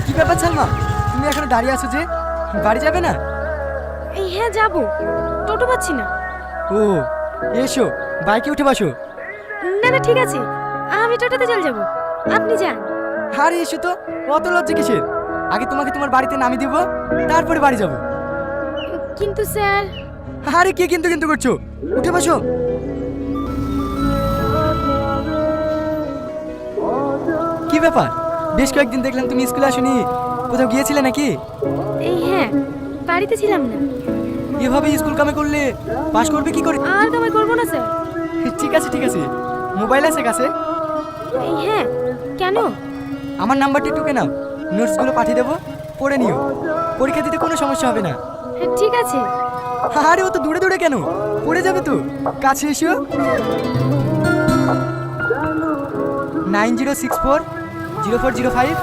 কি ব্যাপার সালমা, তুমি এখানে দাঁড়িয়ে আছো যে? বাড়ি যাবে না? হ্যাঁ যাবো, টোটো পাচ্ছি না। ও এসো, বাইকে উঠে বসো। না না ঠিক আছে, আমি টোটোতে চলে যাবো, আপনি যান। আরে এসো তো, অত লজ্জা কিসের? আগে তোমাকে তোমার বাড়িতে নামিয়ে দিব, তারপরে বাড়ি যাব। কিন্তু স্যার। আরে কে কিন্তু কিন্তু করছো, উঠে বসো। কি ব্যাপার, বেশ কয়েকদিন দেখলাম তুমি স্কুলে আসোনি, কোথাও গিয়েছিলে নাকি? হ্যাঁ, বাড়িতে ছিলাম না। এভাবে স্কুল কামে করলে পাস করবে কি করে? আর কামাই করবো না স্যার। ঠিক আছে ঠিক আছে, মোবাইল আছে কাছে? হ্যাঁ, কেন? আমার নাম্বারটা টুকে নাও, নোটসগুলো পাঠিয়ে দেবো, পড়ে নিও, পরীক্ষা দিতে কোনো সমস্যা হবে না। ঠিক আছে। আরে ও তো দূরে দূরে কেন, পড়ে যাবে তো, কাছে এসো। 9064 0405